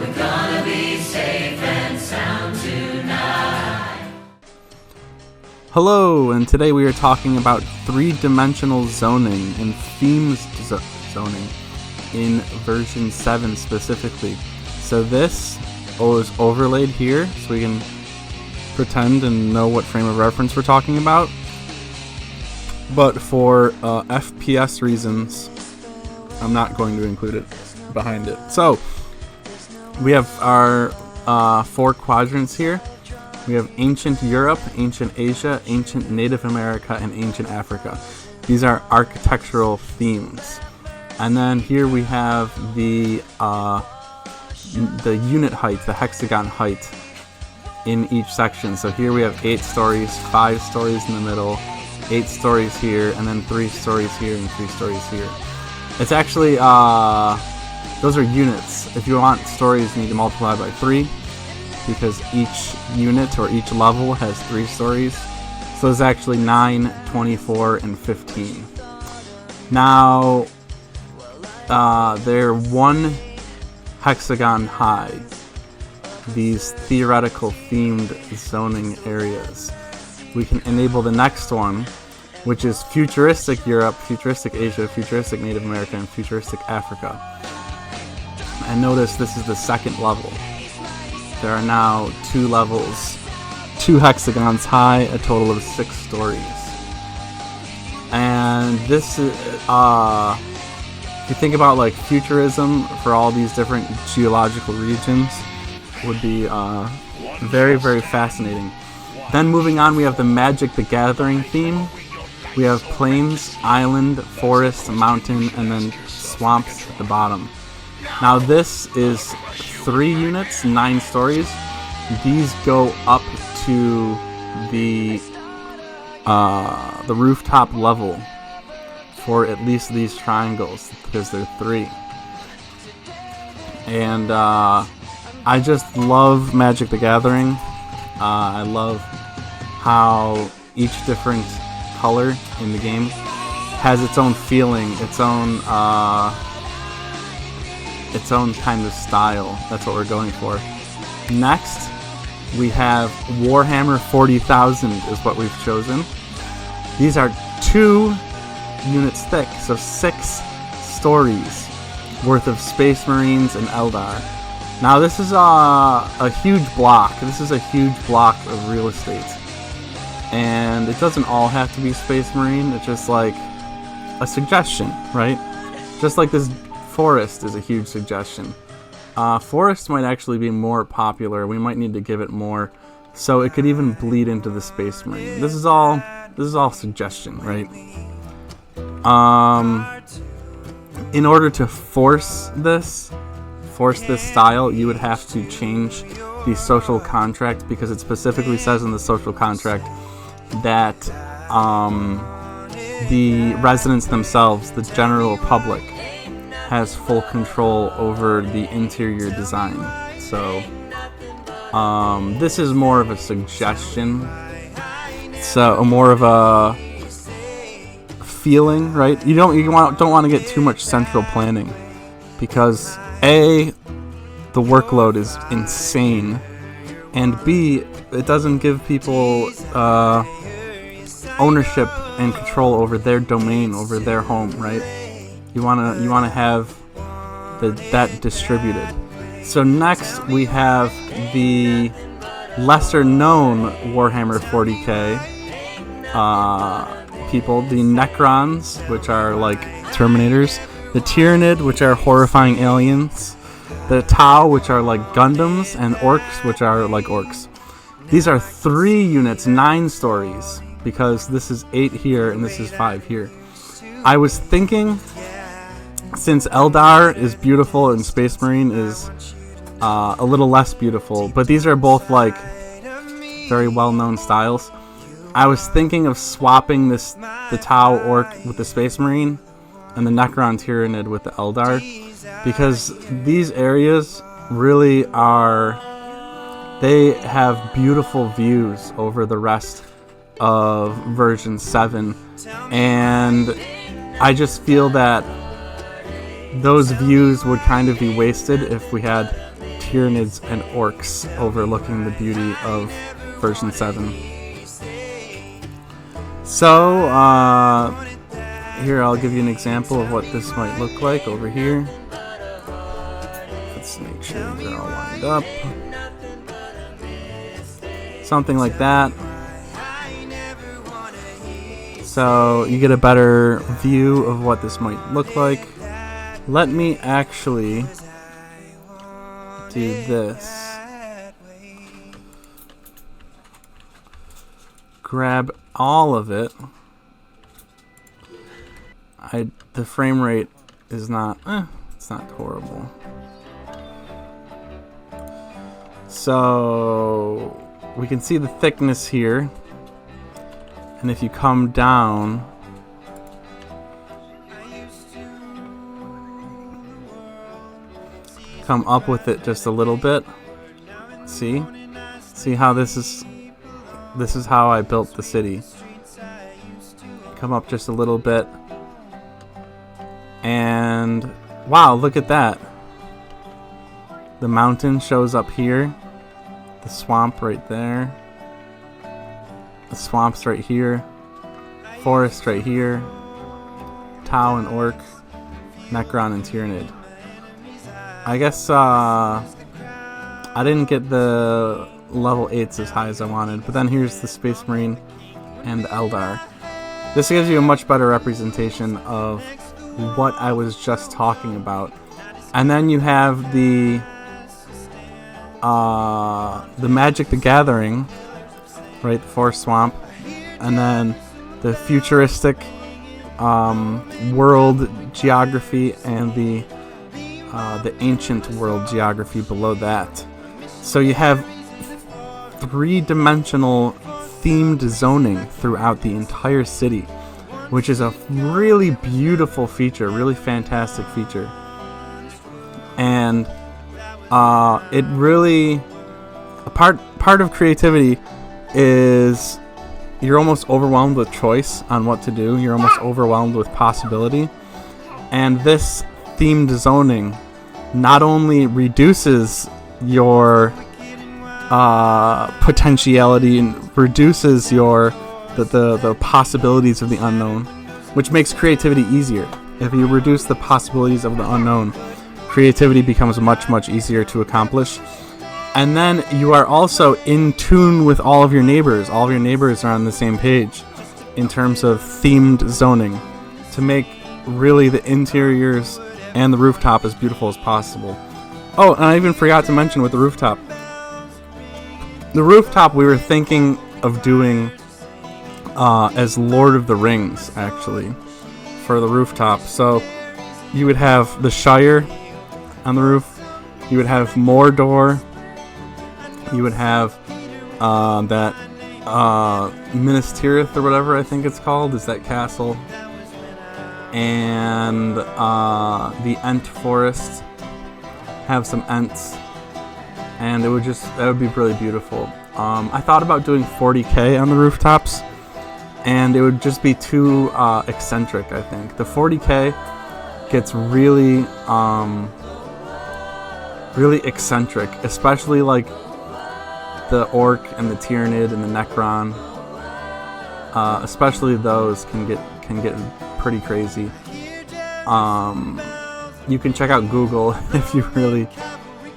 We're gonna be safe and sound tonight. Hello, and today we are talking about three-dimensional zoning and themes zoning in version 7 specifically. So this is overlaid here so we can pretend and know what frame of reference we're talking about. But for FPS reasons, I'm not going to include it behind it. So we have our 4 quadrants here. We have ancient Europe, ancient Asia, ancient Native America, and ancient Africa. These are architectural themes. And then here we have the unit height, the hexagon height in each section. So here we have 8 stories, 5 stories in the middle, 8 stories here, and then 3 stories here and 3 stories here. It's actually, those are units. If you want stories, you need to multiply by 3 because each unit or each level has 3 stories. So it's actually 9, 24, and 15. Now, they're 1 hexagon high, these theoretical themed zoning areas. We can enable the next one, which is futuristic Europe, futuristic Asia, futuristic Native America, and futuristic Africa. And notice this is the second level. There are now 2 levels, 2 hexagons high, a total of 6 stories. And this is, if you think about like futurism for all these different geological regions, would be very, very fascinating. Then moving on, we have the Magic the Gathering theme. We have plains, island, forest, mountain, and then swamps at the bottom. Now this is 3 units, 9 stories. These go up to the rooftop level for at least these triangles because they're 3. And I just love Magic the Gathering. I love how each different color in the game has its own feeling, its own kind of style. That's what we're going for. Next, we have Warhammer 40,000 is what we've chosen. These are 2 units thick, so 6 stories worth of Space Marines and Eldar. Now this is a huge block. This is a huge block of real estate. And it doesn't all have to be Space Marine. It's just like a suggestion, right? Just like this forest is a huge suggestion. Forest might actually be more popular. We might need to give it more. So it could even bleed into the Space Marine. This is all suggestion, right? In order to force this style, you would have to change the social contract because it specifically says in the social contract that the residents themselves, the general public, has full control over the interior design. So this is more of a suggestion, so more of a feeling, right? You don't want to get too much central planning because A, the workload is insane, and B, it doesn't give people ownership and control over their domain, over their home, right? You wanna have that distributed. So next we have the lesser known Warhammer 40k people, the Necrons, which are like Terminators, the Tyranid, which are horrifying aliens, the Tau, which are like Gundams, and Orcs, which are like Orcs. These are 3 units, 9 stories, because this is 8 here and this is 5 here. I was thinking, since Eldar is beautiful and Space Marine is a little less beautiful, but these are both like very well-known styles, I was thinking of swapping the Tau Orc with the Space Marine and the Necron Tyranid with the Eldar, because these areas really they have beautiful views over the rest of version 7, and I just feel that those views would kind of be wasted if we had Tyranids and orcs overlooking the beauty of version 7. So, here I'll give you an example of what this might look like over here. Let's make sure these are all lined up. Something like that. So you get a better view of what this might look like. Let me actually do this. Grab all of it. The frame rate is not, it's not horrible. So we can see the thickness here. And if you come down, come up with it just a little bit. See how this is how I built the city. Come up just a little bit. And wow, look at that. The mountain shows up here. The swamp right there. The swamp's right here. Forest right here. Tau and Orc. Necron and Tyranid. I guess I didn't get the level 8s as high as I wanted, but then here's the Space Marine and the Eldar. This gives you a much better representation of what I was just talking about. And then you have the Magic the Gathering, right, the Forest Swamp, and then the futuristic world geography and the ancient world geography below that. So you have three-dimensional themed zoning throughout the entire city, which is a really beautiful feature, really fantastic feature. And it really, a part of creativity is you're almost overwhelmed with choice on what to do. You're almost overwhelmed with possibility. And this themed zoning not only reduces your potentiality and reduces your the possibilities of the unknown, which makes creativity easier. If you reduce the possibilities of the unknown, creativity becomes much easier to accomplish. And then you are also in tune with all of your neighbors. All of your neighbors are on the same page in terms of themed zoning to make really the interiors and the rooftop as beautiful as possible. Oh, and I even forgot to mention with the rooftop. The rooftop we were thinking of doing as Lord of the Rings, actually, for the rooftop. So you would have the Shire on the roof. You would have Mordor. You would have that Minas Tirith or whatever I think it's called, is that castle. And the Ent Forest. Have some Ents. And that would be really beautiful. I thought about doing 40K on the rooftops, and it would just be too eccentric, I think. The 40K gets really eccentric, especially like the Orc and the Tyranid and the Necron. Especially those can get pretty crazy. You can check out Google if you really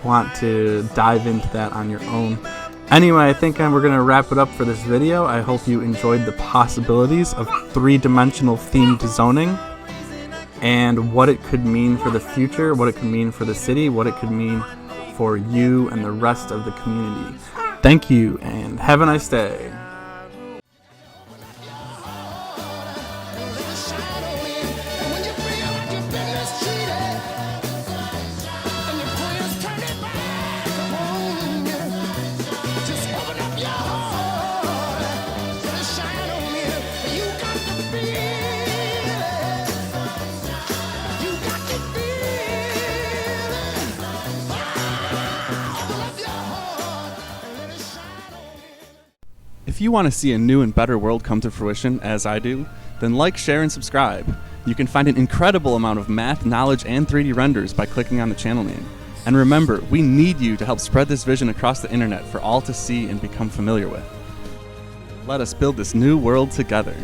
want to dive into that on your own. Anyway, I think we're going to wrap it up for this video. I hope you enjoyed the possibilities of three-dimensional themed zoning and what it could mean for the future, what it could mean for the city, what it could mean for you and the rest of the community. Thank you, and have a nice day. If you want to see a new and better world come to fruition, as I do, then like, share, and subscribe. You can find an incredible amount of math, knowledge, and 3D renders by clicking on the channel name. And remember, we need you to help spread this vision across the internet for all to see and become familiar with. Let us build this new world together.